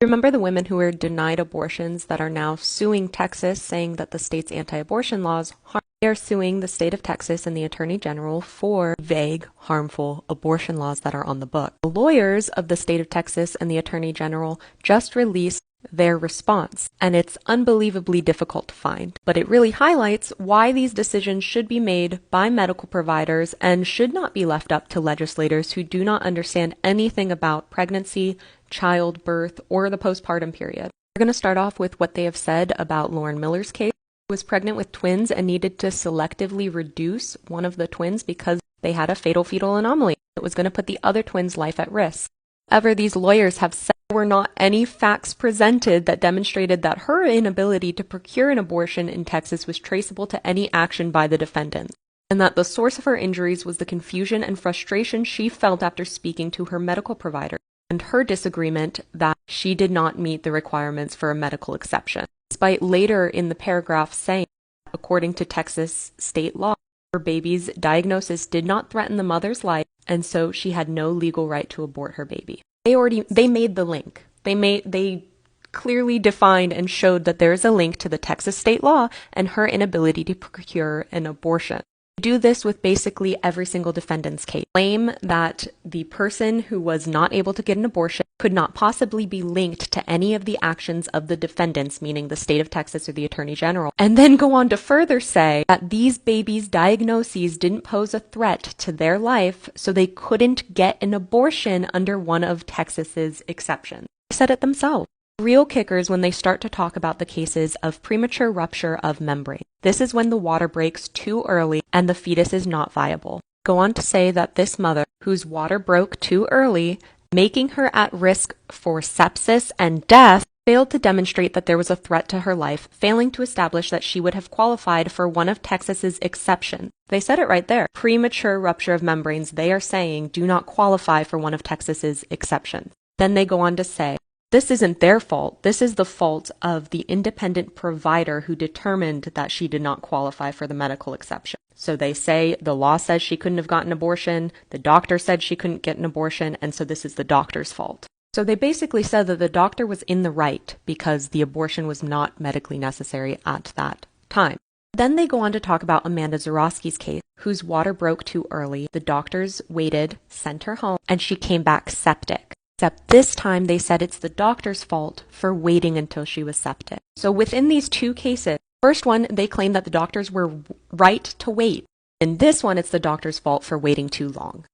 Remember the women who were denied abortions that are now suing Texas, saying that the state's anti-abortion laws harm. They are suing the state of Texas and the Attorney General for vague, harmful abortion laws that are on the book. The lawyers of the state of Texas and the Attorney General just released their response, and it's unbelievably difficult to find. But it really highlights why these decisions should be made by medical providers and should not be left up to legislators who do not understand anything about pregnancy, childbirth, or the postpartum period. We're going to start off with what they have said about Lauren Miller's case. She was pregnant with twins and needed to selectively reduce one of the twins because they had a fatal fetal anomaly. It was going to put the other twin's life at risk. However, these lawyers have said there were not any facts presented that demonstrated that her inability to procure an abortion in Texas was traceable to any action by the defendant, and that the source of her injuries was the confusion and frustration she felt after speaking to her medical provider, and her disagreement that she did not meet the requirements for a medical exception, despite later in the paragraph saying, according to Texas state law, her baby's diagnosis did not threaten the mother's life, and so she had no legal right to abort her baby. They made the link. They clearly defined and showed that there is a link to the Texas state law and her inability to procure an abortion. Do this with basically every single defendant's case. Claim that the person who was not able to get an abortion could not possibly be linked to any of the actions of the defendants, meaning the state of Texas or the Attorney General, and then go on to further say that these babies' diagnoses didn't pose a threat to their life, so they couldn't get an abortion under one of Texas's exceptions. They said it themselves. Real kickers when they start to talk about the cases of premature rupture of membrane. This is when the water breaks too early and the fetus is not viable. Go on to say that this mother, whose water broke too early, making her at risk for sepsis and death, failed to demonstrate that there was a threat to her life, failing to establish that she would have qualified for one of Texas's exceptions. They said it right there. Premature rupture of membranes, they are saying, do not qualify for one of Texas's exceptions. Then they go on to say, this isn't their fault. This is the fault of the independent provider who determined that she did not qualify for the medical exception. So they say the law says she couldn't have gotten an abortion, the doctor said she couldn't get an abortion, and so this is the doctor's fault. So they basically said that the doctor was in the right because the abortion was not medically necessary at that time. Then they go on to talk about Amanda Zurawski's case, whose water broke too early. The doctors waited, sent her home, and she came back septic. Except this time they said it's the doctor's fault for waiting until she was septic. So within these two cases, first one, they claim that the doctors were right to wait. In this one, it's the doctor's fault for waiting too long.